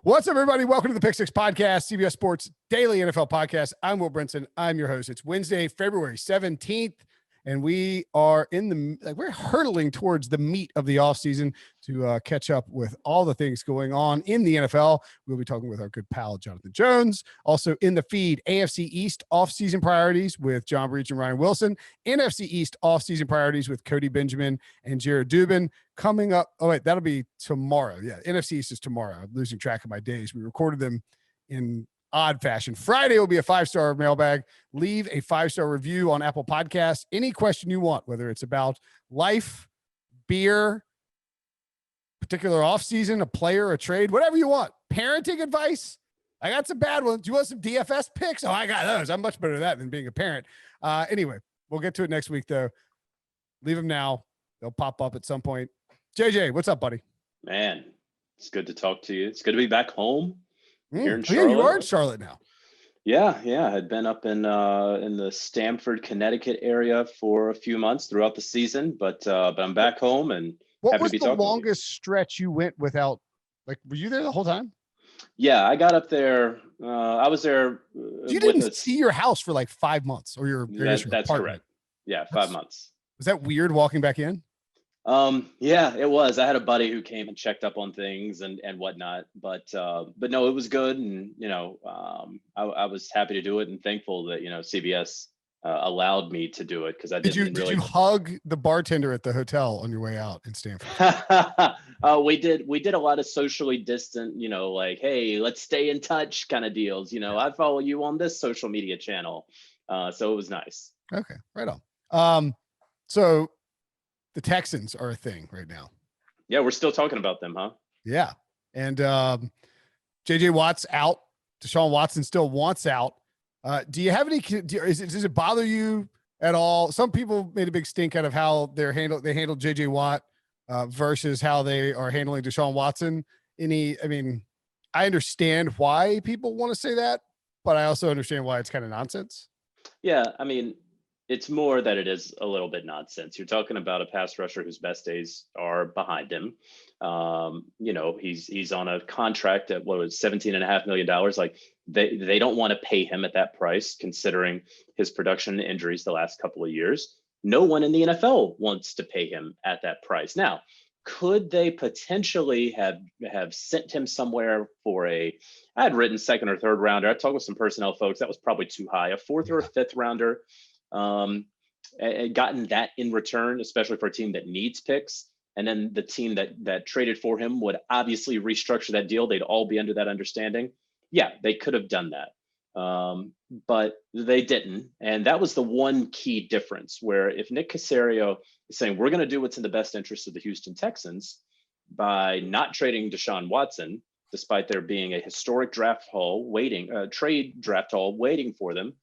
What's up, everybody? Welcome to the Pick Six Podcast, CBS Sports Daily NFL Podcast. I'm Will Brinson. I'm your host. It's Wednesday, February 17th, and we are we're hurtling towards the meat of the offseason to catch up with all the things going on in the NFL. We'll be talking with our good pal, Jonathan Jones. Also in the feed, AFC East offseason priorities with John Breach and Ryan Wilson. NFC East offseason priorities with Cody Benjamin and Jared Dubin. Coming up, that'll be tomorrow. Yeah, NFC East is tomorrow. I'm losing track of my days. We recorded them in odd fashion. Friday will be a 5-star mailbag. Leave a 5-star review on Apple Podcasts. Any question you want, whether it's about life, beer, particular offseason, a player, a trade, whatever you want. Parenting advice. I got some bad ones. Do you want some DFS picks? Oh, I got those. I'm much better at that than being a parent. Anyway, we'll get to it next week, though. Leave them now. They'll pop up at some point. JJ, what's up, buddy? Man, it's good to talk to you. It's good to be back home here in Charlotte. Yeah, you are in Charlotte now. Yeah. I had been up in the Stamford, Connecticut area for a few months throughout the season, but I'm back home and happy to be talking. What was the longest stretch you went without? Like, were you there the whole time? Yeah, I got up there. I was there. You didn't see your house for like 5 months, or your that's apartment. Correct. Yeah, 5 months. Was that weird walking back in? Yeah, it was. I had a buddy who came and checked up on things and whatnot, but no, it was good. And, I was happy to do it and thankful that, CBS allowed me to do it because I didn't Did you hug the bartender at the hotel on your way out in Stanford? We did a lot of socially distant, like, hey, let's stay in touch kind of deals. I follow you on this social media channel. So it was nice. Okay, right on. So the Texans are a thing right now. Yeah, we're still talking about them, huh? Yeah. And JJ Watt's out. Deshaun Watson still wants out. Do you have any does it bother you at all? Some people made a big stink out of how they handled JJ Watt versus how they are handling Deshaun Watson. I understand why people want to say that, but I also understand why it's kind of nonsense. Yeah, it's more that it is a little bit nonsense. You're talking about a pass rusher whose best days are behind him. He's on a contract at what was $17.5 million. Like they don't want to pay him at that price, considering his production and injuries the last couple of years. No one in the NFL wants to pay him at that price. Now, could they potentially have sent him somewhere for I had written second or third rounder. I talked with some personnel folks. That was probably too high. A fourth or a fifth rounder. And gotten that in return, especially for a team that needs picks. And then the team that traded for him would obviously restructure that deal. They'd all be under that understanding. Yeah, they could have done that. But they didn't. And that was the one key difference, where if Nick Caserio is saying, we're going to do what's in the best interest of the Houston Texans by not trading Deshaun Watson, despite there being a historic trade draft haul waiting for them,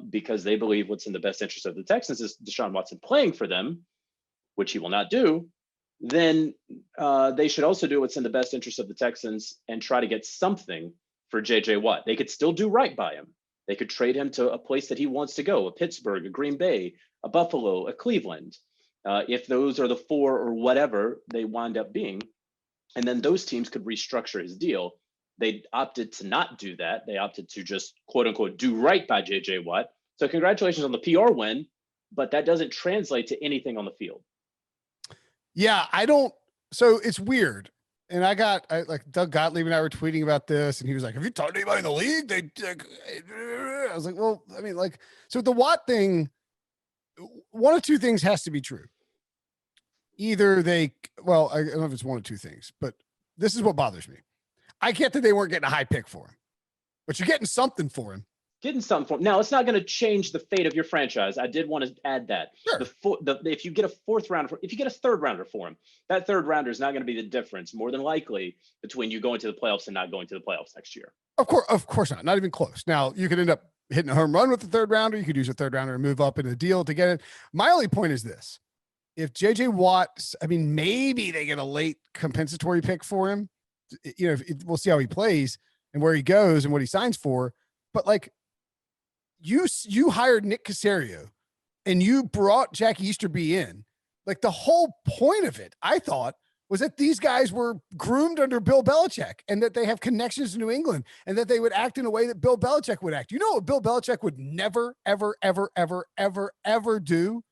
because they believe what's in the best interest of the Texans is Deshaun Watson playing for them, which he will not do, then they should also do what's in the best interest of the Texans and try to get something for JJ Watt. They could still do right by him. They could trade him to a place that he wants to go, a Pittsburgh, a Green Bay, a Buffalo, a Cleveland, if those are the four or whatever they wind up being. And then those teams could restructure his deal. They opted to not do that. They opted to just, quote unquote, do right by JJ Watt. So congratulations on the PR win, but that doesn't translate to anything on the field. Yeah, so it's weird. And I Doug Gottlieb and I were tweeting about this, and he was like, have you talked to anybody in the league? I was like, well, so the Watt thing, one of two things has to be true. Either I don't know if it's one of two things, but this is what bothers me. I get that they weren't getting a high pick for him, but you're getting something for him. Now, it's not going to change the fate of your franchise. I did want to add that. Sure. If you get a fourth rounder, if you get a third rounder for him, that third rounder is not going to be the difference, more than likely, between you going to the playoffs and not going to the playoffs next year. Of course not even close. Now, you could end up hitting a home run with the third rounder. You could use a third rounder and move up in a deal to get it. My only point is this. If JJ Watt, maybe they get a late compensatory pick for him. We'll see how he plays and where he goes and what he signs for. But you hired Nick Caserio and you brought Jack Easterby in. Like, the whole point of it, I thought, was that these guys were groomed under Bill Belichick and that they have connections to New England and that they would act in a way that Bill Belichick would act. You know what Bill Belichick would never, ever, ever, ever, ever, ever do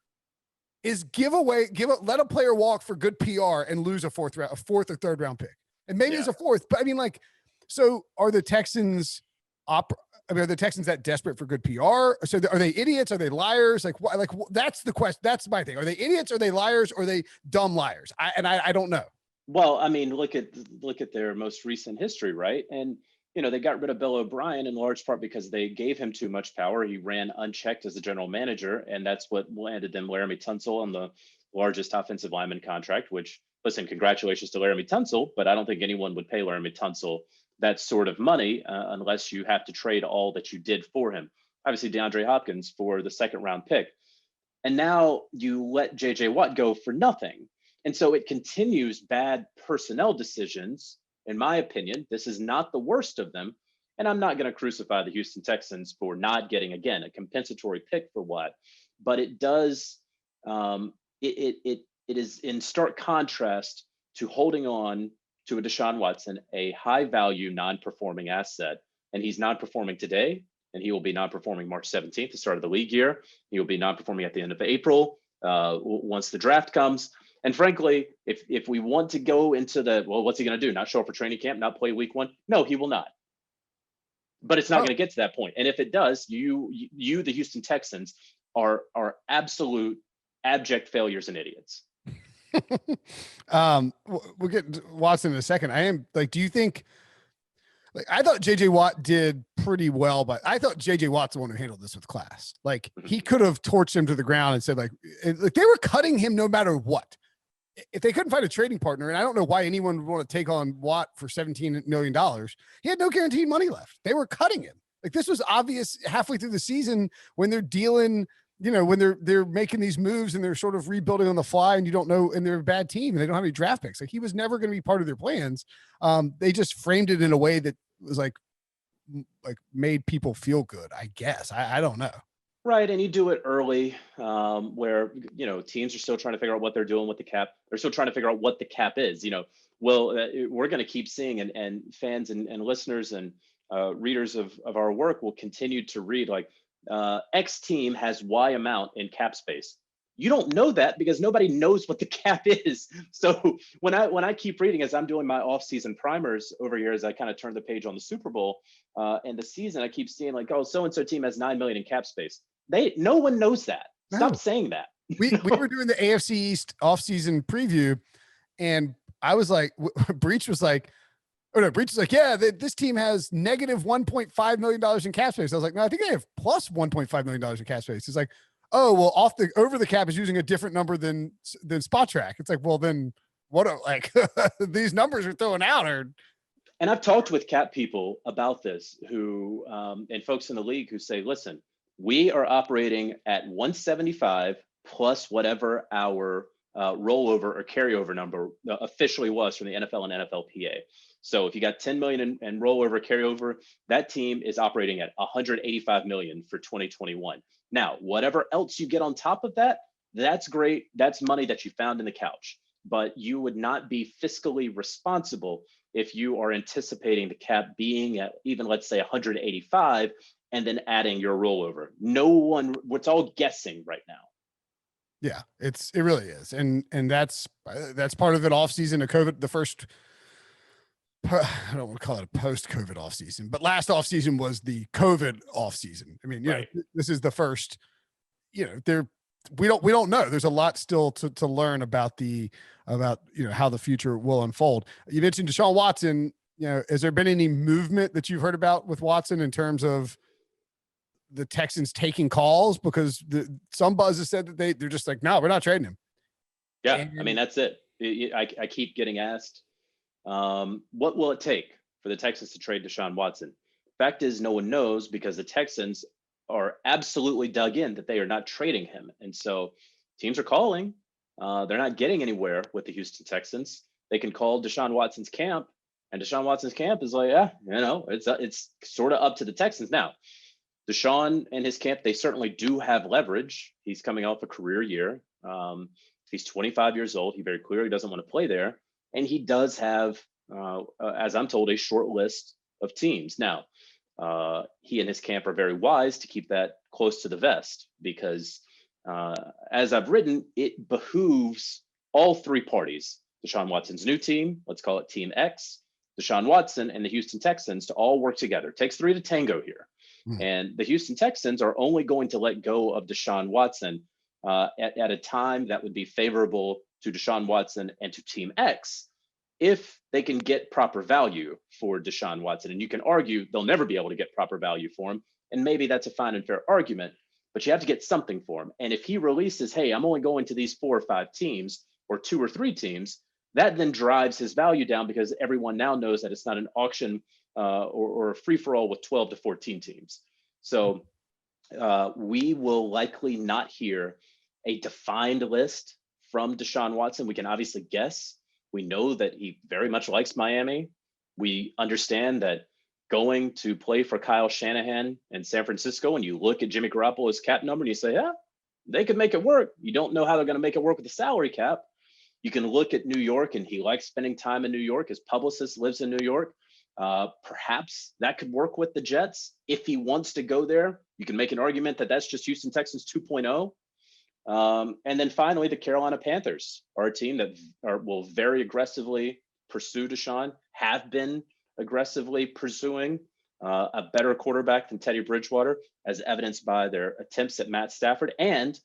is let a player walk for good PR and lose a fourth or third round pick. And maybe it's a fourth, but I mean, like, so are the Texans are the Texans that desperate for good PR? So are they idiots? Are they liars? Like, what? Like, that's the question. That's my thing. Are they idiots? Are they liars? Or are they dumb liars? I don't know. Well, I mean, look at their most recent history, right? And they got rid of Bill O'Brien in large part because they gave him too much power. He ran unchecked as the general manager, and that's what landed them Laramie Tunsil on the largest offensive lineman contract. Which, listen, congratulations to Laramie Tunsil, but I don't think anyone would pay Laramie Tunsil that sort of money unless you have to trade all that you did for him. Obviously, DeAndre Hopkins for the second round pick. And now you let JJ Watt go for nothing. And so it continues bad personnel decisions. In my opinion, this is not the worst of them. And I'm not going to crucify the Houston Texans for not getting, again, a compensatory pick for Watt. But it does, it is in stark contrast to holding on to a Deshaun Watson, a high-value, non-performing asset. And he's non-performing today, and he will be non-performing March 17th, the start of the league year. He will be non-performing at the end of April, once the draft comes. And frankly, if we want to go into what's he going to do? Not show up for training camp, not play week 1? No, he will not. But it's not going to get to that point. And if it does, you, the Houston Texans, are absolute abject failures and idiots. We'll get to Watson in a second. Do you think, like, I thought JJ Watt did pretty well, but I thought JJ Watt's the one who handled this with class. Like, he could have torched him to the ground and said, like they were cutting him no matter what. If they couldn't find a trading partner, and I don't know why anyone would want to take on Watt for $17 million, he had no guaranteed money left. They were cutting him. Like, this was obvious halfway through the season when they're dealing, when they're making these moves and they're sort of rebuilding on the fly, and you don't know, and they're a bad team and they don't have any draft picks. Like, he was never going to be part of their plans. They just framed it in a way that was like made people feel good, I guess. I don't know. Right. And you do it early, where, teams are still trying to figure out what they're doing with the cap. They're still trying to figure out what the cap is. We're going to keep seeing, and fans and listeners and readers of our work will continue to read, like, X team has Y amount in cap space. You don't know that because nobody knows what the cap is. So when I keep reading, as I'm doing my offseason primers over here, as I kind of turn the page on the Super Bowl and the season, I keep seeing, like, oh, so-and-so team has $9 million in cap space. No one knows that. Stop saying that. We were doing the AFC East offseason preview, and I was like, Breach was like, yeah, this team has negative $1.5 million in cap space. I was like, no, I think they have plus $1.5 million in cap space. It's like, oh, well, over the cap is using a different number than Spot Track. It's like, well, then what these numbers are throwing out are. And I've talked with cap people about this, who and folks in the league who say, listen, we are operating at 175 plus whatever our rollover or carryover number officially was from the NFL and NFLPA. So if you got 10 million in rollover carryover, that team is operating at 185 million for 2021. Now, whatever else you get on top of that, that's great. That's money that you found in the couch. But you would not be fiscally responsible if you are anticipating the cap being at even, let's say, 185 and then adding your rollover. It's all guessing right now. Yeah, it really is. And that's part of it. Off season of COVID, the first, I don't want to call it a post-COVID offseason, but last offseason was the COVID offseason. I mean, right. This is the first, we don't know. There's a lot still to learn about how the future will unfold. You mentioned Deshaun Watson. Has there been any movement that you've heard about with Watson in terms of the Texans taking calls? Because some buzz has said that they're just like, no, we're not trading him. Yeah, I mean, that's it. I keep getting asked, what will it take for the Texans to trade Deshaun Watson? Fact is, no one knows, because the Texans are absolutely dug in that they are not trading him. And so teams are calling. They're not getting anywhere with the Houston Texans. They can call Deshaun Watson's camp, and Deshaun Watson's camp is like, it's sort of up to the Texans. Now, Deshaun and his camp, they certainly do have leverage. He's coming off a career year. He's 25 years old. He very clearly doesn't want to play there. And he does have, as I'm told, a short list of teams. Now, he and his camp are very wise to keep that close to the vest because, as I've written, it behooves all three parties, Deshaun Watson's new team, let's call it Team X, Deshaun Watson, and the Houston Texans to all work together. It takes three to tango here. And the Houston Texans are only going to let go of Deshaun Watson at a time that would be favorable to Deshaun Watson and to Team X if they can get proper value for Deshaun Watson. And you can argue they'll never be able to get proper value for him. And maybe that's a fine and fair argument, but you have to get something for him. And if he releases, hey, I'm only going to these 4 or 5 teams or 2 or 3 teams, that then drives his value down because everyone now knows that it's not an auction or a free-for-all with 12 to 14 teams. So we will likely not hear a defined list from Deshaun Watson. We can obviously guess. We know that he very much likes Miami. We understand that going to play for Kyle Shanahan in San Francisco, and you look at Jimmy Garoppolo's cap number and you say, yeah, they could make it work. You don't know how they're going to make it work with the salary cap. You can look at New York, and he likes spending time in New York. His publicist lives in New York. Perhaps that could work with the Jets. If he wants to go there, you can make an argument that that's just Houston Texans 2.0. And then finally, the Carolina Panthers are a team that will very aggressively pursue Deshaun, have been aggressively pursuing a better quarterback than Teddy Bridgewater, as evidenced by their attempts at Matt Stafford. And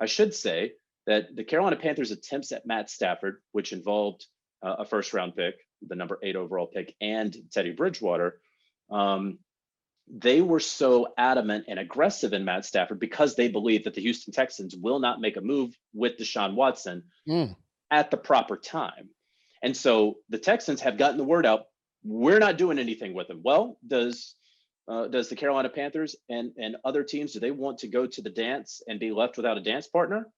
I should say that the Carolina Panthers' attempts at Matt Stafford, which involved a first-round pick, the number 8 overall pick, and Teddy Bridgewater, they were so adamant and aggressive in Matt Stafford because they believe that the Houston Texans will not make a move with Deshaun Watson at the proper time. And so the Texans have gotten the word out, we're not doing anything with him. Well, does the Carolina Panthers and other teams, do they want to go to the dance and be left without a dance partner?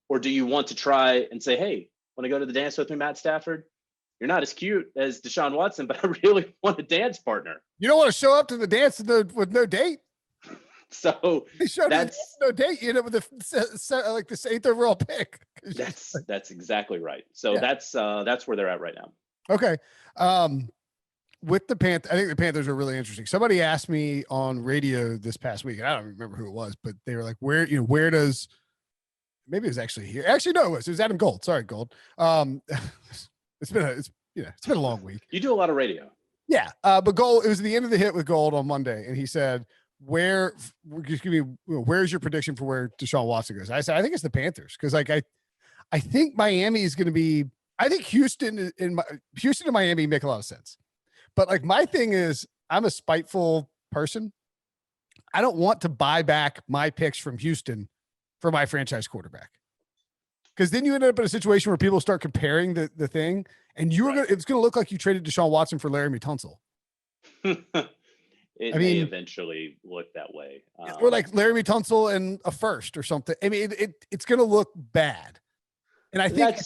Or do you want to try and say, hey, want to go to the dance with me, Matt Stafford? You're not as cute as Deshaun Watson, but I really want a dance partner. You don't want to show up to the dance with no date? So that's no date, you know, with like this 8th overall pick. That's exactly right. So yeah. That's where they're at right now. Okay. With the Panthers, I think the Panthers are really interesting. Somebody asked me on radio this past week, and I don't remember who it was, but they were like, where does, maybe it was actually here. Actually, no, it was Adam Gold. Sorry, Gold. It's been a long week. You do a lot of radio. Yeah. But Gold, it was the end of the hit with Gold on Monday. And he said, where's your prediction for where Deshaun Watson goes? I said, I think it's the Panthers. Cause like, I think Miami is going to be, I think Houston and Miami make a lot of sense. But like, my thing is I'm a spiteful person. I don't want to buy back my picks from Houston for my franchise quarterback. Because then you end up in a situation where people start comparing the thing, and it's going to look like you traded Deshaun Watson for Laremy Tunsil. It may eventually look that way. Or like Laremy Tunsil and a first or something. I mean, it's going to look bad. And I think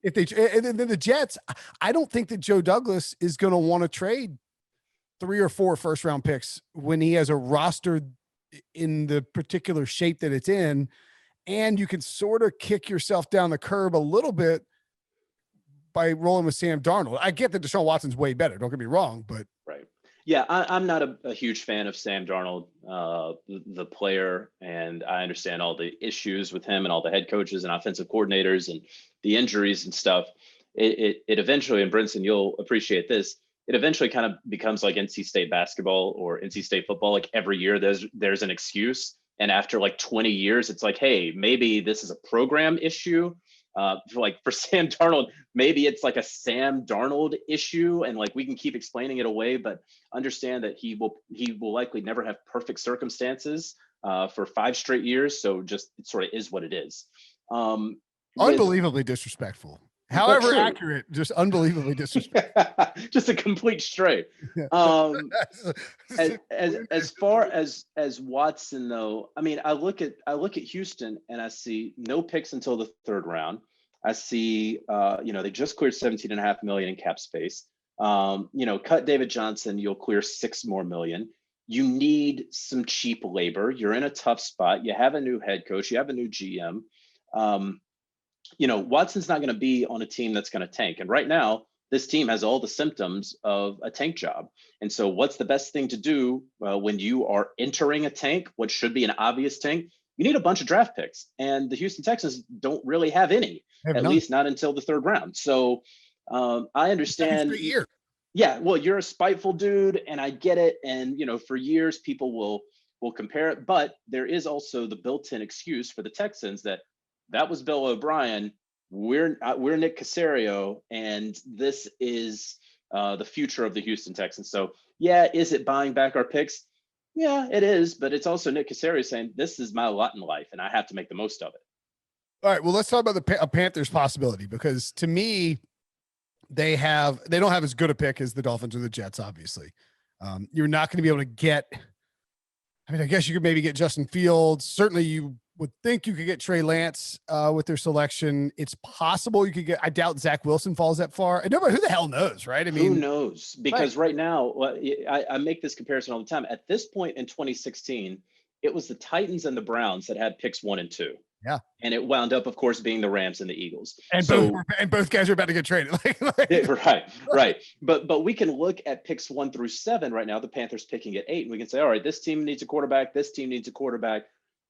if they, and then the Jets, I don't think that Joe Douglas is going to want to trade 3 or 4 first round picks when he has a roster in the particular shape that it's in. And you can sort of kick yourself down the curb a little bit by rolling with Sam Darnold. I get that Deshaun Watson's way better. Don't get me wrong, but right. Yeah, I'm not a huge fan of Sam Darnold, the player, and I understand all the issues with him and all the head coaches and offensive coordinators and the injuries and stuff. It eventually, and Brinson, you'll appreciate this, it eventually kind of becomes like NC State basketball or NC State football. Like every year there's an excuse. And after like 20 years, it's like, hey, maybe this is a program issue. For Sam Darnold, maybe it's like a Sam Darnold issue, and like we can keep explaining it away, but understand that he will likely never have perfect circumstances for 5 straight years. So just it sort of is what it is. Unbelievably disrespectful. However accurate, just unbelievably disrespectful. Just a complete stray. As far as Watson though, I mean, I look at Houston and I see no picks until the 3rd round. I see they just cleared $17.5 million in cap space. Cut David Johnson, you'll clear $6 more million. You need some cheap labor. You're in a tough spot. You have a new head coach. You have a new GM. Watson's not going to be on a team that's going to tank. And right now, this team has all the symptoms of a tank job. And so what's the best thing to do when you are entering a tank, what should be an obvious tank? You need a bunch of draft picks. And the Houston Texans don't really have any, at least not until the third round. So I understand. Yeah, well, you're a spiteful dude, and I get it. And, for years, people will compare it. But there is also the built-in excuse for the Texans that was Bill O'Brien. We're Nick Caserio, and this is the future of the Houston Texans. So, yeah, is it buying back our picks? Yeah, it is. But it's also Nick Caserio saying, this is my lot in life, and I have to make the most of it. All right, well, let's talk about a Panthers possibility, because to me, they don't have as good a pick as the Dolphins or the Jets, obviously. You're not going to be able to get, I guess you could maybe get Justin Fields. Certainly you would think you could get Trey Lance with their selection. It's possible you could get, I doubt Zach Wilson falls that far. And nobody, who the hell knows, right? Who knows? Because right now, I make this comparison all the time. At this point in 2016, it was the Titans and the Browns that had picks 1 and 2. Yeah. And it wound up, of course, being the Rams and the Eagles. And both guys are about to get traded. Right. But we can look at picks 1 through 7 right now, the Panthers picking at 8, and we can say, all right, this team needs a quarterback. This team needs a quarterback.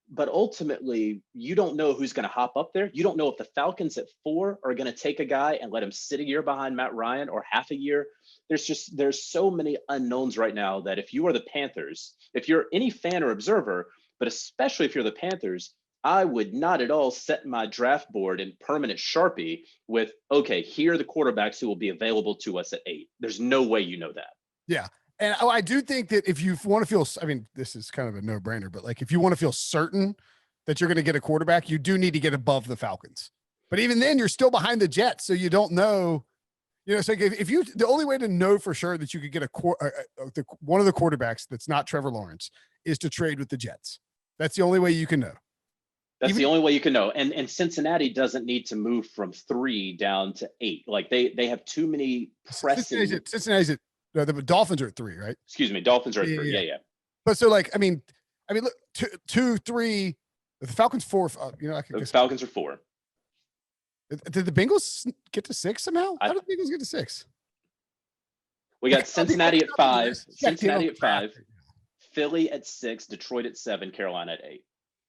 But ultimately, you don't know who's going to hop up there. You don't know if the Falcons at 4 are going to take a guy and let him sit a year behind Matt Ryan or half a year. There's so many unknowns right now that if you are the Panthers, if you're any fan or observer, but especially if you're the Panthers, I would not at all set my draft board in permanent Sharpie with, okay, here are the quarterbacks who will be available to us at 8. There's no way you know that. Yeah. And I do think that if you want to feel, this is kind of a no-brainer, but like if you want to feel certain that you're going to get a quarterback, you do need to get above the Falcons. But even then, you're still behind the Jets, so you don't know. So if you, the only way to know for sure that you could get one of the quarterbacks that's not Trevor Lawrence is to trade with the Jets. That's the only way you can know. That's the only way you can know. And Cincinnati doesn't need to move from 3 down to 8. Like they have too many pressing. Cincinnati's at, no, the Dolphins are at 3, right? Excuse me. Dolphins are at 3. Yeah. But so look, 2, 3, the Falcons 4. The Falcons are 4. Did the Bengals get to 6 somehow? How did the Bengals get to 6? We got Cincinnati at 5, Cincinnati at 5, Philly at 6, Detroit at 7, Carolina at 8.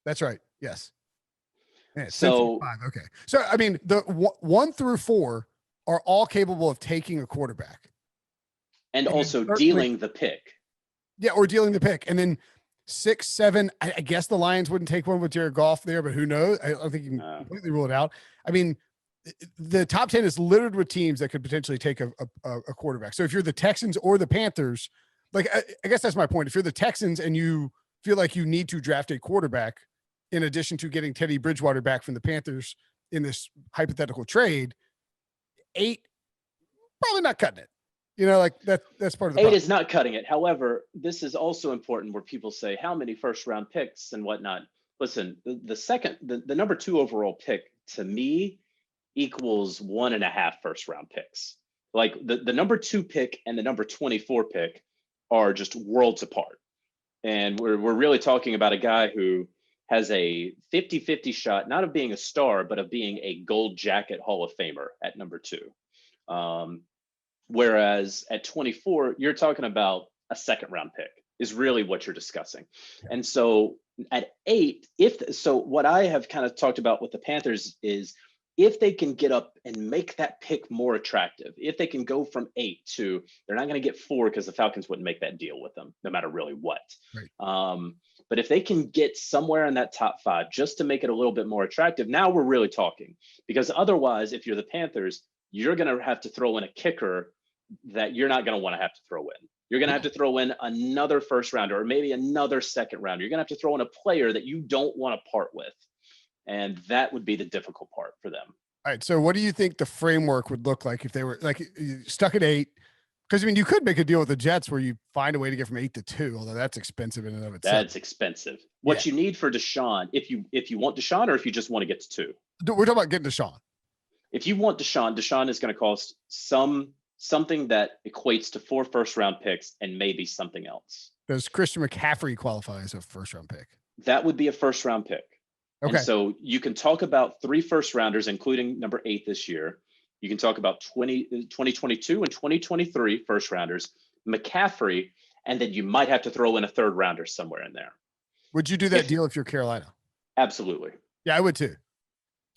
That's right. Yes. Yeah, so 5. Okay. So the 1 through 4 are all capable of taking a quarterback, and also dealing the pick. Yeah, or dealing the pick, and then 6, 7. I guess the Lions wouldn't take one with Jared Goff there, but who knows? I don't think you can completely rule it out. The top 10 is littered with teams that could potentially take a quarterback. So if you're the Texans or the Panthers, I guess that's my point. If you're the Texans and you feel like you need to draft a quarterback in addition to getting Teddy Bridgewater back from the Panthers in this hypothetical trade, 8, probably not cutting it. That's part of the 8 is not cutting it. However, this is also important where people say, how many first round picks and whatnot? Listen, the number 2 overall pick to me equals 1.5 first round picks. Like the number 2 pick and the number 24 pick are just worlds apart. And we're really talking about a guy who has a 50-50 shot, not of being a star, but of being a gold jacket Hall of Famer at number 2. Whereas at 24, you're talking about a second round pick is really what you're discussing. And so at 8, what I have kind of talked about with the Panthers is if they can get up and make that pick more attractive, if they can go from 8 to, they're not going to get 4 because the Falcons wouldn't make that deal with them no matter really what. Right. But if they can get somewhere in that top 5 just to make it a little bit more attractive, now we're really talking. Because otherwise, if you're the Panthers, you're going to have to throw in a kicker that you're not going to want to have to throw in. You're going to have to throw in another first rounder or maybe another second rounder. You're going to have to throw in a player that you don't want to part with. And that would be the difficult part for them. All right. So what do you think the framework would look like if they were stuck at 8? Because you could make a deal with the Jets where you find a way to get from 8 to 2, although that's expensive in and of itself. That's expensive. What you need for Deshaun, if you want Deshaun or if you just want to get to 2. We're talking about getting Deshaun. If you want Deshaun is going to cost something that equates to 4 first-round picks and maybe something else. Does Christian McCaffrey qualify as a first-round pick? That would be a first-round pick. And Okay. so you can talk about 3 first rounders, including number 8 this year. You can talk about 2022 and 2023 first rounders, McCaffrey, and then you might have to throw in a third rounder somewhere in there. Would you do that deal if you're Carolina? Absolutely. Yeah, I would too.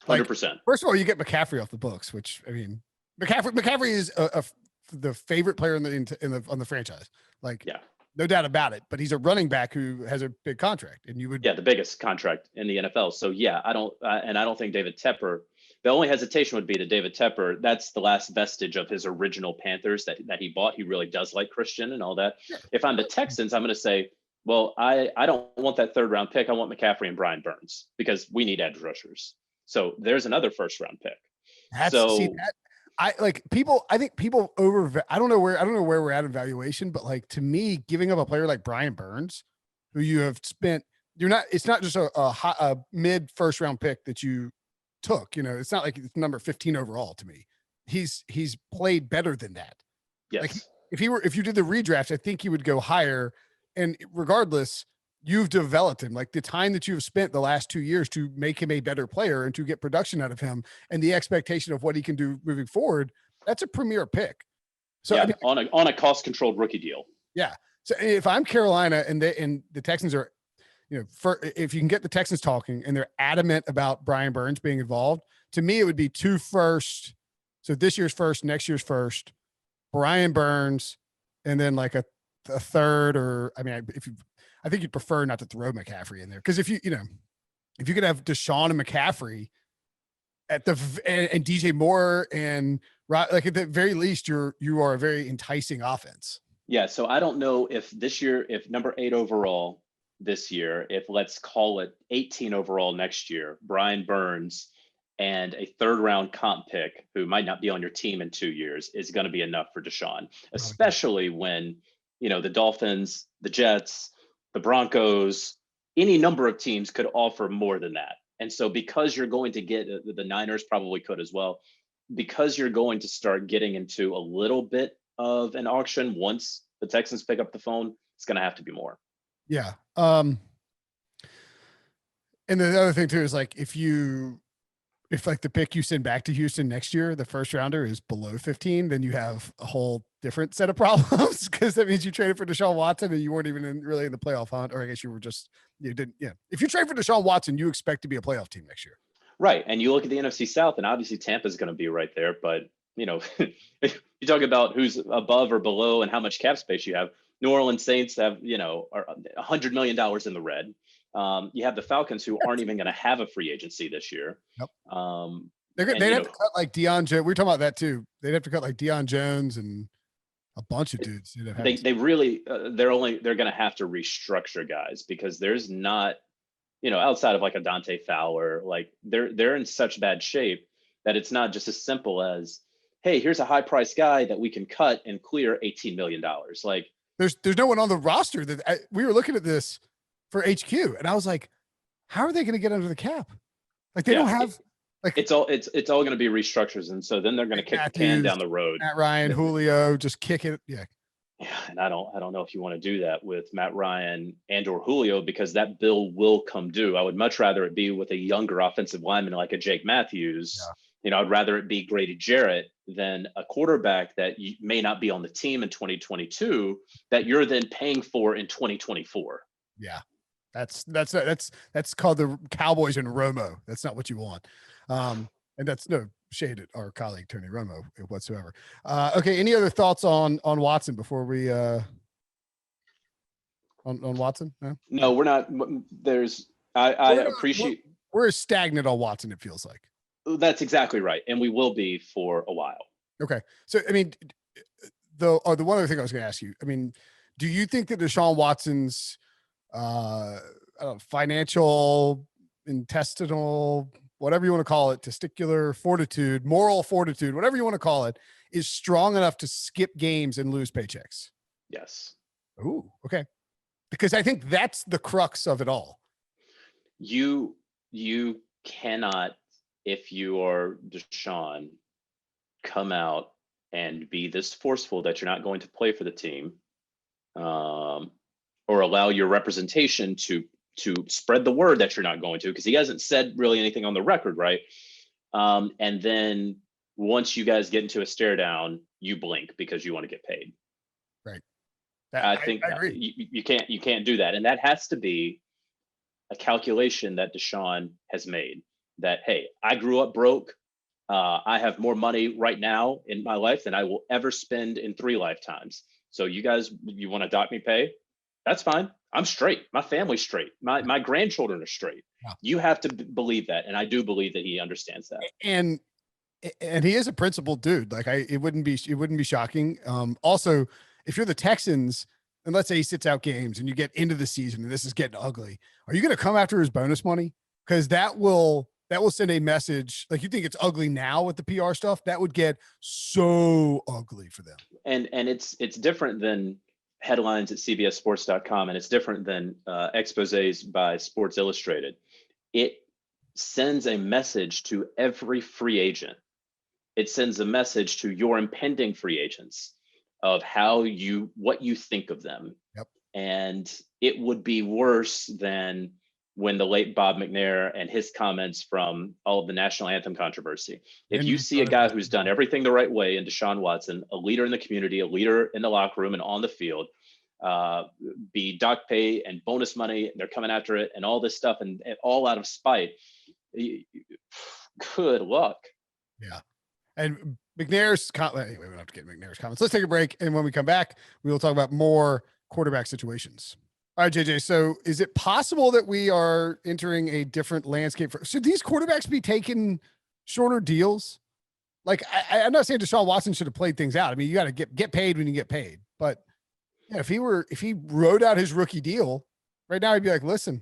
100%. First of all, you get McCaffrey off the books, which I mean, McCaffrey is the favorite player on the franchise. Like, yeah, no doubt about it. But he's a running back who has a big contract, and you would the biggest contract in the NFL. So yeah, I don't think David Tepper. The only hesitation would be that David Tepper. That's the last vestige of his original Panthers that he bought. He really does like Christian and all that. Sure. If I'm the Texans, I'm going to say, well, I don't want that 3rd round pick. I want McCaffrey and Brian Burns because we need edge rushers. So there's another 1st round pick. I think people I don't know where we're at in valuation, but like, to me, giving up a player like Brian Burns, who you have spent, it's not just a mid 1st round pick that you took, it's not like it's number 15 overall to me. He's played better than that. Yes. Like, if you did the redraft, I think he would go higher. And regardless, you've developed him. Like, the time that you've spent the last 2 years to make him a better player and to get production out of him, and the expectation of what he can do moving forward, that's a premier pick. So yeah, I mean, on a cost controlled rookie deal. Yeah. So if I'm Carolina and the Texans are, if you can get the Texans talking and they're adamant about Brian Burns being involved, to me, it would be 2 first. So this year's first, next year's first, Brian Burns, and then like a third, or I mean, I think you'd prefer not to throw McCaffrey in there, because if you could have Deshaun and McCaffrey and DJ Moore and like, at the very least, you are a very enticing offense. Yeah. So I don't know if this year, if number 8 overall this year, if let's call it 18 overall next year, Brian Burns and a 3rd round comp pick who might not be on your team in 2 years is going to be enough for Deshaun, especially when, the Dolphins, the Jets, the Broncos, any number of teams could offer more than that. And so because you're going to get, the Niners probably could as well, because you're going to start getting into a little bit of an auction once the Texans pick up the phone, it's going to have to be more. Yeah. And the other thing too is, like, if like the pick you send back to Houston next year, the 1st rounder is below 15, then you have a whole different set of problems, because that means you traded for Deshaun Watson and you weren't even really in the playoff hunt, or I guess you didn't. Yeah. If you trade for Deshaun Watson, you expect to be a playoff team next year. Right. And you look at the NFC South, and obviously Tampa's going to be right there, but you talk about who's above or below and how much cap space you have. New Orleans Saints have, are $100 million in the red. You have the Falcons, who aren't even going to have a free agency this year. Yep. They'd have to cut like Deion Jones. We were talking about that too. They'd have to cut like Deion Jones and a bunch of dudes. They really, they're going to have to restructure guys, because there's not, outside of like a Dante Fowler, like they're in such bad shape that it's not just as simple as, hey, here's a high price guy that we can cut and clear $18 million. Like, there's no one on the roster that we were looking at this for HQ, and I was like, how are they going to get under the cap? Like, they don't have, like, it's all going to be restructures. And so then they're going to kick the can down the road. Matt Ryan, Julio, just kick it. Yeah. Yeah. And I don't know if you want to do that with Matt Ryan and or Julio, because that bill will come due. I would much rather it be with a younger offensive lineman like a Jake Matthews. Yeah. I'd rather it be Grady Jarrett than a quarterback that may not be on the team in 2022 that you're then paying for in 2024. Yeah. That's called the Cowboys and Romo. That's not what you want. And that's no shade at our colleague Tony Romo whatsoever. Okay. Any other thoughts on Watson before we on Watson? No, we're not. I appreciate. We're stagnant on Watson, it feels like. That's exactly right. And we will be for a while. Okay. So, I mean, the one other thing I was going to ask you, I mean, do you think that Deshaun Watson's financial, intestinal, whatever you want to call it, testicular fortitude, moral fortitude, whatever you want to call it, is strong enough to skip games and lose paychecks? Yes. Ooh, okay. Because I think that's the crux of it all. You cannot, if you are Deshaun, come out and be this forceful that you're not going to play for the team, or allow your representation to to spread the word that you're not going to, because he hasn't said really anything on the record, right? And then once you guys get into a stare down, you blink because you want to get paid. Right. I think I agree. you can't do that, and that has to be a calculation that Deshaun has made. That, hey, I grew up broke. I have more money right now in my life than I will ever spend in 3 lifetimes. So you guys, you want to dock me pay? That's fine. I'm straight. My family's straight. My grandchildren are straight. Yeah. You have to believe that, and I do believe that he understands that. And he is a principled dude. Like it wouldn't be shocking. Also, if you're the Texans, and let's say he sits out games and you get into the season and this is getting ugly, are you going to come after his bonus money? Because that will send a message. Like, you think it's ugly now with the PR stuff, that would get so ugly for them. And it's different than headlines at CBSSports.com, and it's different than exposés by Sports Illustrated. It sends a message to every free agent. It sends a message to your impending free agents of what you think of them. Yep. And it would be worse than when the late Bob McNair and his comments from all of the national anthem controversy. If you see a guy who's done everything the right way in Deshaun Watson, a leader in the community, a leader in the locker room and on the field, be dock pay and bonus money, and they're coming after it and all this stuff, and all out of spite, good luck. Yeah. And McNair's anyway, we don't have to get McNair's comments. Let's take a break, and when we come back, we will talk about more quarterback situations. All right, JJ. So is it possible that we are entering a different landscape? Should these quarterbacks be taking shorter deals? Like, I'm not saying Deshaun Watson should have played things out. I mean, you got to get paid when you get paid. But yeah, if he wrote out his rookie deal right now, he'd be like, listen,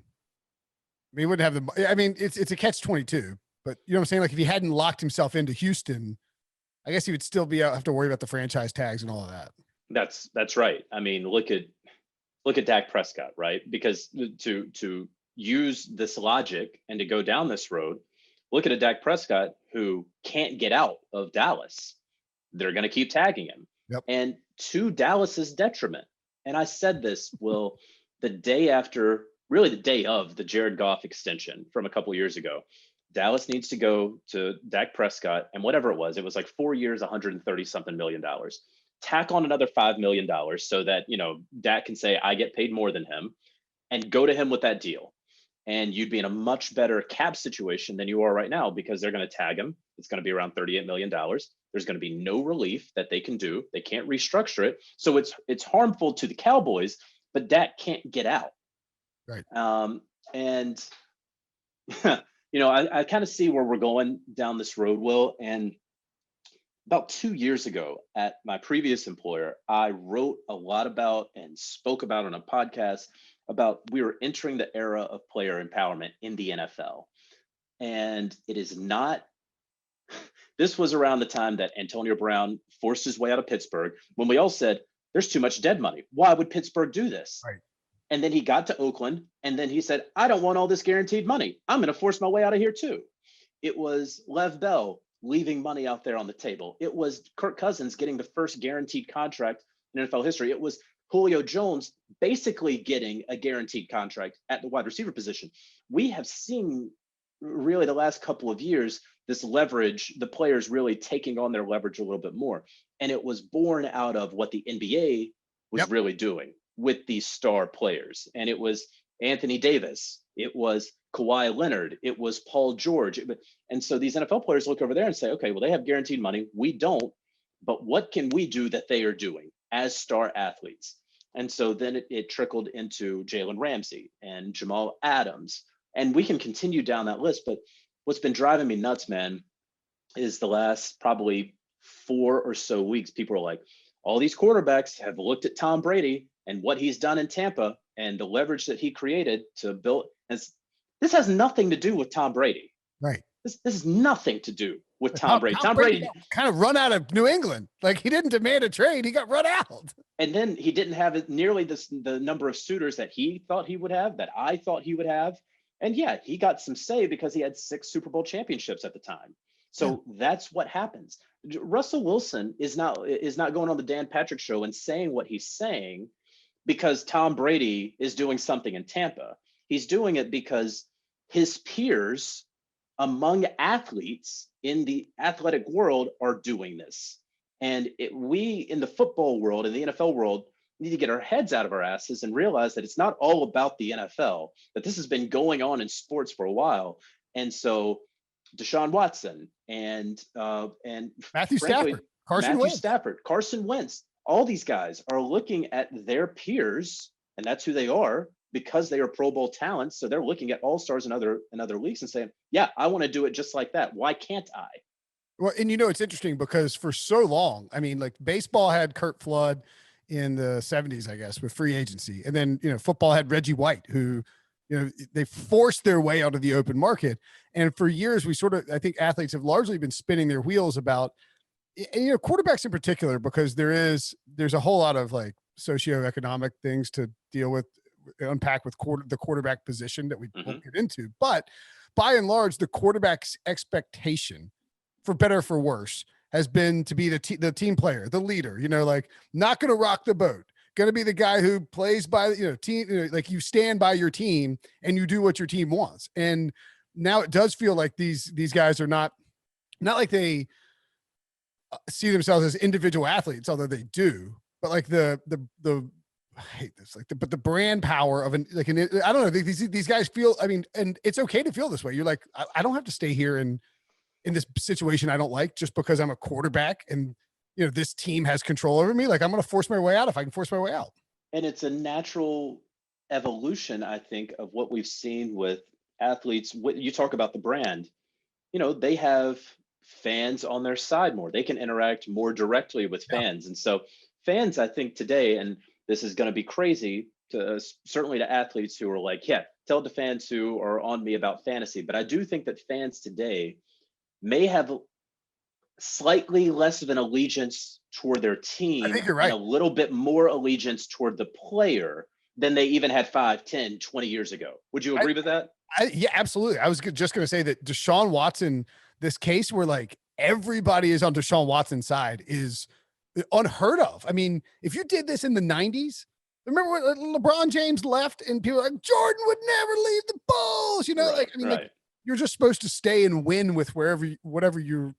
he wouldn't have the. I mean, it's a catch-22. But you know what I'm saying? Like, if he hadn't locked himself into Houston, I guess he would still have to worry about the franchise tags and all of that. That's right. I mean, look at Dak Prescott, right? Because to use this logic and to go down this road, look at a Dak Prescott who can't get out of Dallas. They're going to keep tagging him. Yep. And to Dallas's detriment. And I said this, Will, the day of the Jared Goff extension from a couple years ago. Dallas needs to go to Dak Prescott, and whatever it was like 4 years, $130-something million. Tack on another $5 million so that, Dak can say, I get paid more than him, and go to him with that deal. And you'd be in a much better cap situation than you are right now, because they're going to tag him. It's going to be around $38 million. There's going to be no relief that they can do. They can't restructure it. So it's harmful to the Cowboys, but Dak can't get out. Right. And I kind of see where we're going down this road, Will. And about 2 years ago at my previous employer, I wrote a lot about and spoke about on a podcast about we were entering the era of player empowerment in the NFL. And it is not, this was around the time that Antonio Brown forced his way out of Pittsburgh, when we all said, there's too much dead money. Why would Pittsburgh do this? Right. And then he got to Oakland, and then he said, I don't want all this guaranteed money. I'm going to force my way out of here too. It was Lev Bell leaving money out there on the table. It was Kirk Cousins getting the first guaranteed contract in NFL history. It was Julio Jones basically getting a guaranteed contract at the wide receiver position. We have seen really the last couple of years, this leverage, the players really taking on their leverage a little bit more. And it was born out of what the NBA was really doing with these star players. And it was Anthony Davis. It was Kawhi Leonard. It was Paul George. And so these NFL players look over there and say, okay, well, they have guaranteed money. We don't. But what can we do that they are doing as star athletes? And so then it trickled into Jalen Ramsey and Jamal Adams. And we can continue down that list. But what's been driving me nuts, man, is the last probably 4 or so weeks, people are like, all these quarterbacks have looked at Tom Brady and what he's done in Tampa and the leverage that he created to build. This has nothing to do with Tom Brady. Right. This is nothing to do with Tom Brady. Tom Brady kind of run out of New England. Like, he didn't demand a trade. He got run out. And then he didn't have nearly the number of suitors that he thought he would have, that I thought he would have. And yeah, he got some say because he had 6 Super Bowl championships at the time. So that's what happens. Russell Wilson is not going on the Dan Patrick show and saying what he's saying because Tom Brady is doing something in Tampa. He's doing it because his peers among athletes in the athletic world are doing this. And we in the football world, in the NFL world, need to get our heads out of our asses and realize that it's not all about the NFL, that this has been going on in sports for a while. And so Deshaun Watson and Matthew frankly, Stafford, Carson Matthew Wentz. Stafford, Carson Wentz, all these guys are looking at their peers, and that's who they are because they are Pro Bowl talents. So they're looking at all-stars in other leagues and saying, yeah, I want to do it just like that. Why can't I? Well, and it's interesting because for so long, I mean, like baseball had Curt Flood in the 70s, I guess, with free agency. And then, football had Reggie White, who, they forced their way out of the open market. And for years, I think athletes have largely been spinning their wheels about, quarterbacks in particular, because there's a whole lot of like socioeconomic things to deal with, unpack with the quarterback position that we won't get into. But by and large, the quarterback's expectation, for better or for worse, has been to be the team player, the leader, like not going to rock the boat, going to be the guy who plays by, team, like you stand by your team and you do what your team wants. And now it does feel like these guys are not like they see themselves as individual athletes, although they do, but like the I hate this, but the brand power of I don't know, these guys feel, I mean, and it's okay to feel this way. You're like, I don't have to stay here in this situation I don't like just because I'm a quarterback and this team has control over me. Like I'm going to force my way out if I can force my way out. And it's a natural evolution, I think, of what we've seen with athletes. You talk about the brand, they have fans on their side more. They can interact more directly with fans. And so fans, I think today, and this is going to be crazy to certainly to athletes who are like, yeah, tell the fans who are on me about fantasy. But I do think that fans today may have slightly less of an allegiance toward their team, I think you're right, and a little bit more allegiance toward the player than they even had 5, 10, 20 years ago. Would you agree with that? Yeah, absolutely. I was just going to say that Deshaun Watson, this case where like everybody is on Deshaun Watson's side, is unheard of. I mean, if you did this in the 90s, remember when LeBron James left and people were like, Jordan would never leave the Bulls, like you're just supposed to stay and win with whatever you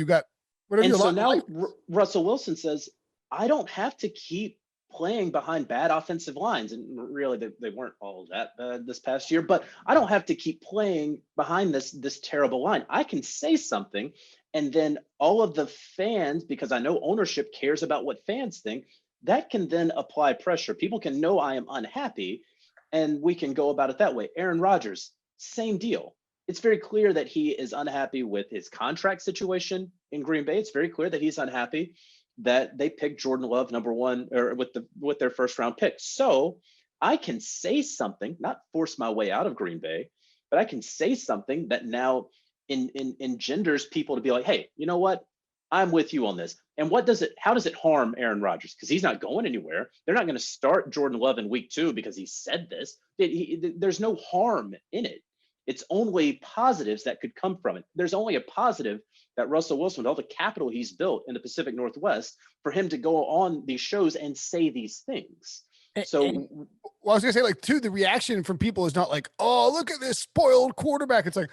got. And so now Russell Wilson says, I don't have to keep playing behind bad offensive lines. And really they weren't all that bad this past year, but I don't have to keep playing behind this terrible line. I can say something. And then all of the fans, because I know ownership cares about what fans think, that can then apply pressure. People can know I am unhappy and we can go about it that way. Aaron Rodgers, same deal. It's very clear that he is unhappy with his contract situation in Green Bay. It's very clear that he's unhappy that they picked Jordan Love number one, or with their first round pick. So I can say something, not force my way out of Green Bay, but I can say something that now engenders people to be like, hey, you know what? I'm with you on this. And how does it harm Aaron Rodgers? Because he's not going anywhere. They're not going to start Jordan Love in week 2 because he said this. There's no harm in it. It's only positives that could come from it. There's only a positive that Russell Wilson, with all the capital he's built in the Pacific Northwest, for him to go on these shows and say these things. So, well, I was gonna say, like, too, the reaction from people is not like, "Oh, look at this spoiled quarterback." It's like,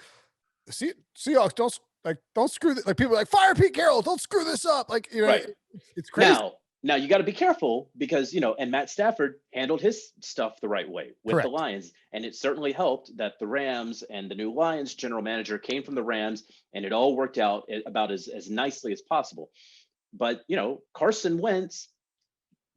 Seahawks don't screw this. Like, people are like, fire Pete Carroll, don't screw this up. Like, right. It's crazy. Now you got to be careful because, and Matt Stafford handled his stuff the right way with Correct. the Lions. And it certainly helped that the Rams and the new Lions general manager came from the Rams, and it all worked out about as nicely as possible. But, Carson Wentz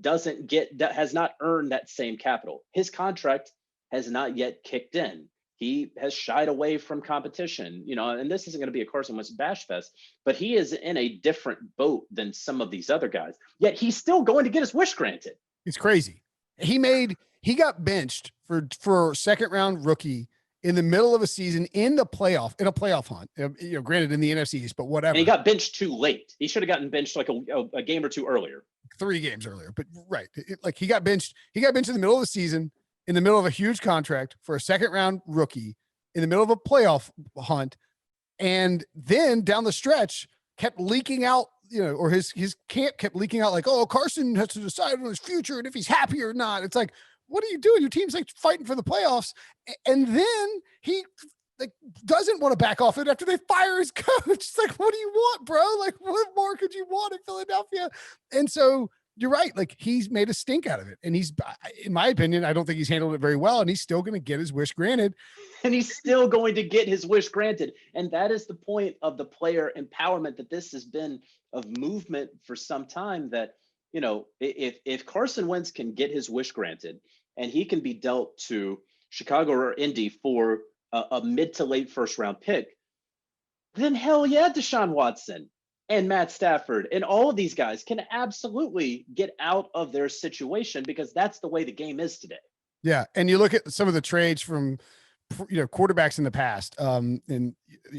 has not earned that same capital. His contract has not yet kicked in. He has shied away from competition, and this isn't going to be a Carson Wentz bash fest, but he is in a different boat than some of these other guys. Yet he's still going to get his wish granted. It's crazy. He got benched for second round rookie in the middle of a season in a playoff hunt. Granted in the NFC East, but whatever. And he got benched too late. He should have gotten benched like a game or two earlier. 3 games earlier, but right. He got benched in the middle of the season, in the middle of a huge contract for a second round rookie, in the middle of a playoff hunt. And then down the stretch kept leaking out, or his camp kept leaking out like, oh, Carson has to decide on his future and if he's happy or not. It's like, what are you doing? Your team's like fighting for the playoffs. And then he like doesn't want to back off it after they fire his coach. It's like, what do you want, bro? Like, what more could you want in Philadelphia? And so you're right. Like, he's made a stink out of it. And he's, in my opinion, I don't think he's handled it very well. And he's still going to get his wish granted. And he's still going to get his wish granted. And that is the point of the player empowerment, that this has been of movement for some time, that, you know, if Carson Wentz can get his wish granted and he can be dealt to Chicago or Indy for a mid to late first round pick, then hell yeah, Deshaun Watson and Matt Stafford and all of these guys can absolutely get out of their situation, because that's the way the game is today. Yeah. And you look at some of the trades from, you know, quarterbacks in the past, and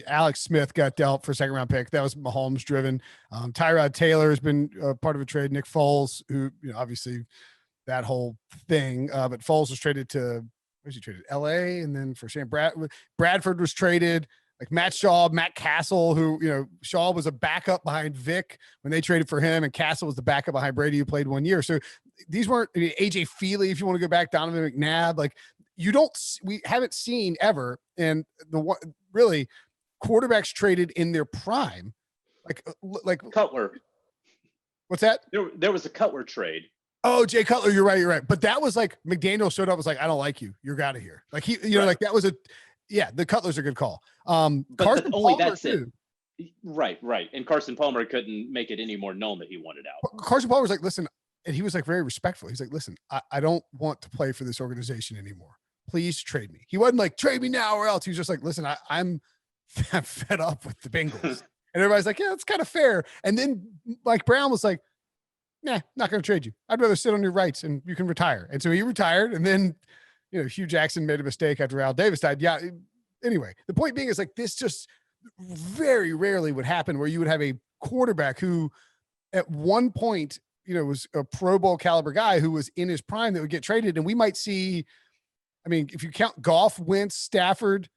Alex Smith got dealt for a second round pick. That was Mahomes driven. Tyrod Taylor has been part of a trade. Nick Foles, who, you know, obviously that whole thing, but Foles was traded to, where's he traded? LA. And then for Shane Bradford was traded. Like Matt Schaub, Matt Castle, who, you know, Schaub was a backup behind Vic when they traded for him, and Castle was the backup behind Brady, who played 1 year. So these weren't, I mean, AJ Feely, if you want to go back, Donovan McNabb, like we haven't seen ever. And really quarterbacks traded in their prime, like Cutler. What's that? There was a Cutler trade. Oh, Jay Cutler. You're right. But that was like McDaniel showed up, was like, I don't like you. You're out of here. Like he, you know, like that was the Cutler's a good call. But Carson only Palmer that's too. it. Right. And Carson Palmer couldn't make it any more known that he wanted out. Carson Palmer was like, listen, and he was like very respectful. He's like, listen, I don't want to play for this organization anymore. Please trade me. He wasn't like, trade me now or else. He was just like, listen, I'm fed up with the Bengals. And everybody's like, yeah, that's kind of fair. And then Mike Brown was like, nah, not going to trade you. I'd rather sit on your rights and you can retire. And so he retired. And then, you know, Hugh Jackson made a mistake after Al Davis died. Yeah. Anyway, the point being is like, this just very rarely would happen, where you would have a quarterback who at one point, you know, was a Pro Bowl caliber guy who was in his prime that would get traded. And we might see, I mean, if you count Goff, Wentz, Stafford,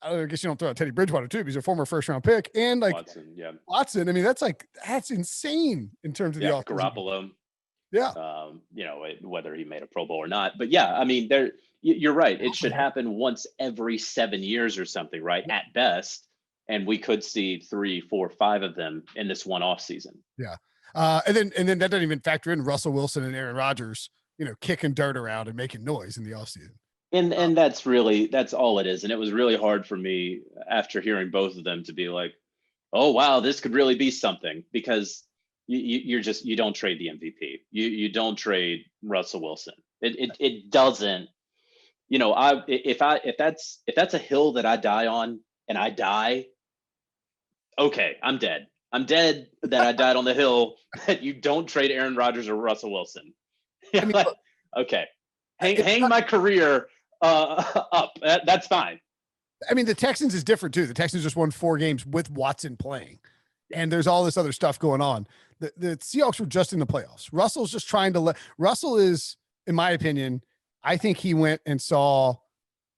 I guess you don't throw out Teddy Bridgewater too, because he's a former first round pick, and like Watson. I mean, that's insane in terms of the offense. Garoppolo. Yeah. You know, whether he made a Pro Bowl or not, but yeah, I mean, you're right. It should happen once every 7 years or something, right? At best. And we could see 3, 4, 5 of them in this one off season. Yeah. And then that doesn't even factor in Russell Wilson and Aaron Rodgers, you know, kicking dirt around and making noise in the offseason. And that's all it is. And it was really hard for me after hearing both of them to be like, oh, wow, this could really be something, because you don't trade the MVP. You don't trade Russell Wilson. It doesn't, you know, if that's a hill that I die on and I die, okay, I'm dead. I'm dead that I died on the hill that you don't trade Aaron Rodgers or Russell Wilson. I mean, okay. Hang my career up. That's fine. I mean, the Texans is different too. The Texans just won 4 games with Watson playing, and there's all this other stuff going on. The Seahawks were just in the playoffs. Russell's just trying to Russell is, in my opinion, I think he went and saw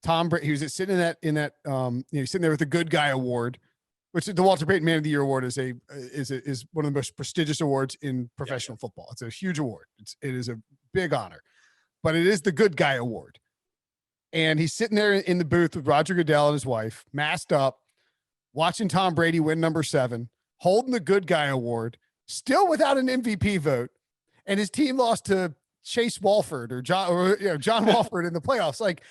Tom Brady. He was sitting in that you know, sitting there with the Good Guy Award, which the Walter Payton Man of the Year award is one of the most prestigious awards in professional football. It's a huge award. It is a big honor, but it is the Good Guy Award. And he's sitting there in the booth with Roger Goodell and his wife, masked up, watching Tom Brady win number 7, holding the Good Guy Award, still without an MVP vote. And his team lost to Chase Walford or John Walford in the playoffs. Like,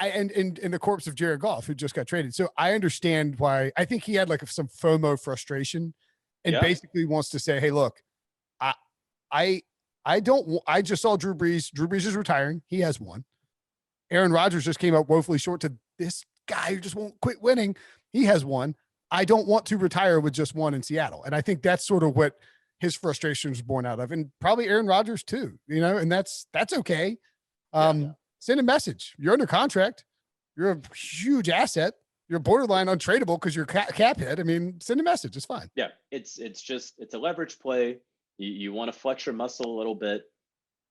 and the corpse of Jared Goff, who just got traded. So I understand why. I think he had like some FOMO frustration and basically wants to say, hey, look, I just saw Drew Brees. Drew Brees is retiring. He has one. Aaron Rodgers just came up woefully short to this guy who just won't quit winning. He has one. I don't want to retire with just one in Seattle. And I think that's sort of what his frustration was born out of, and probably Aaron Rodgers too, you know, and that's okay. Send a message. You're under contract. You're a huge asset. You're borderline untradeable because you're cap hit. I mean, send a message. It's fine. Yeah. It's a leverage play. You want to flex your muscle a little bit,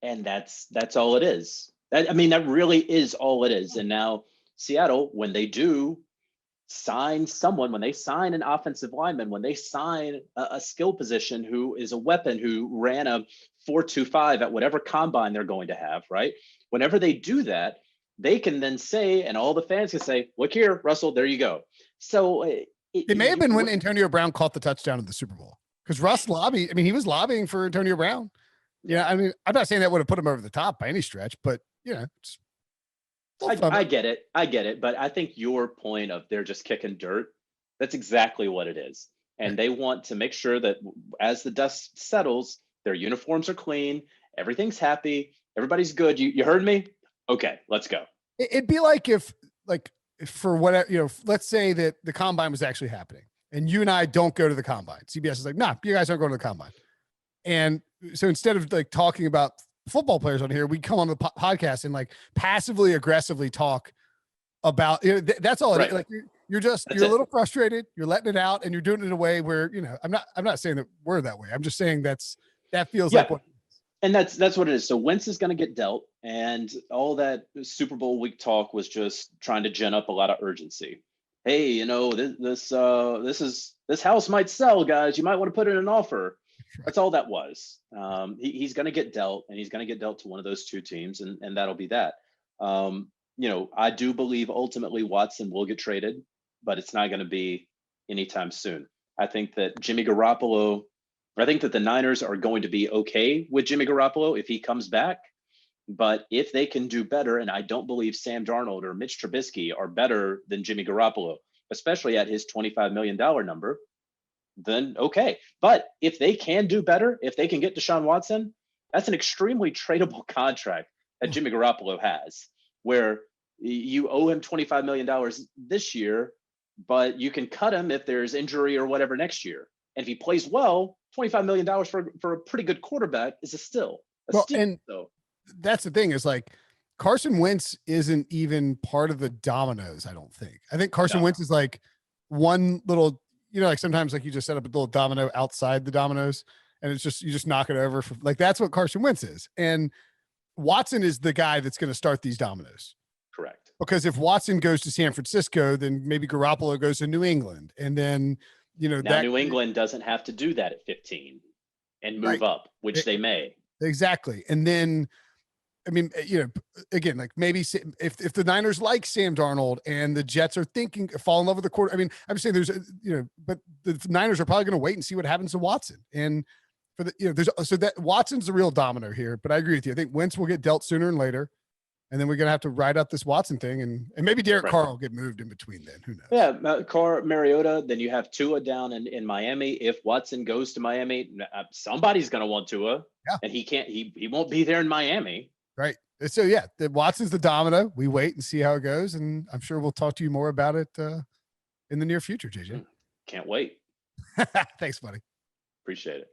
and that's all it is. That really is all it is. And now Seattle, when they do sign someone, when they sign an offensive lineman, when they sign a skill position who is a weapon, who ran a 4.25 at whatever combine they're going to have, right? Whenever they do that, they can then say, and all the fans can say, look here, Russell, there you go. So it may have been when Antonio Brown caught the touchdown in the Super Bowl, because Russ lobbied. I mean, he was lobbying for Antonio Brown. Yeah. I mean, I'm not saying that would have put him over the top by any stretch, but I get it. But I think your point of they're just kicking dirt, that's exactly what it is. And they want to make sure that as the dust settles, their uniforms are clean, everything's happy, everybody's good. You heard me? Okay, let's go. It'd be like if for whatever, let's say that the combine was actually happening and you and I don't go to the combine. CBS is like, nah, you guys aren't going to the combine. And so instead of like talking about football players on here, we come on the podcast and like passively aggressively talk about, that's all. Right. Like you're a little frustrated, you're letting it out, and you're doing it in a way where, I'm not saying that we're that way. I'm just saying that feels like what. And that's what it is. So Wentz is going to get dealt, and all that Super Bowl week talk was just trying to gin up a lot of urgency. Hey, this house might sell, guys. You might want to put in an offer. That's all that was. He's going to get dealt, and he's going to get dealt to one of those two teams, and that'll be that. I do believe ultimately Watson will get traded, but it's not going to be anytime soon. I think that the Niners are going to be okay with Jimmy Garoppolo if he comes back. But if they can do better, and I don't believe Sam Darnold or Mitch Trubisky are better than Jimmy Garoppolo, especially at his $25 million number, then okay. But if they can do better, if they can get Deshaun Watson, that's an extremely tradable contract that Jimmy Garoppolo has, where you owe him $25 million this year, but you can cut him if there's injury or whatever next year. And if he plays well, $25 million for a pretty good quarterback is a steal. And that's the thing is like Carson Wentz isn't even part of the dominoes. I don't think. I think Carson Wentz is like one little, like sometimes like you just set up a little domino outside the dominoes, and it's just you just knock it over. That's what Carson Wentz is, and Watson is the guy that's going to start these dominoes. Correct. Because if Watson goes to San Francisco, then maybe Garoppolo goes to New England, and then. Now New England doesn't have to do that at 15 and move up, which they may. Exactly. And then, I mean, again, like maybe if the Niners like Sam Darnold and the Jets are fall in love with the quarter. I mean, I'm saying but the Niners are probably going to wait and see what happens to Watson. And for that Watson's the real domino here, but I agree with you. I think Wentz will get dealt sooner and later. And then we're going to have to ride out this Watson thing. And maybe Derek Carr will get moved in between then. Who knows? Yeah, Carr, Mariota. Then you have Tua down in Miami. If Watson goes to Miami, somebody's going to want Tua. Yeah. And he won't be there in Miami. Right. So, Watson's the domino. We wait and see how it goes. And I'm sure we'll talk to you more about it in the near future, JJ. Can't wait. Thanks, buddy. Appreciate it.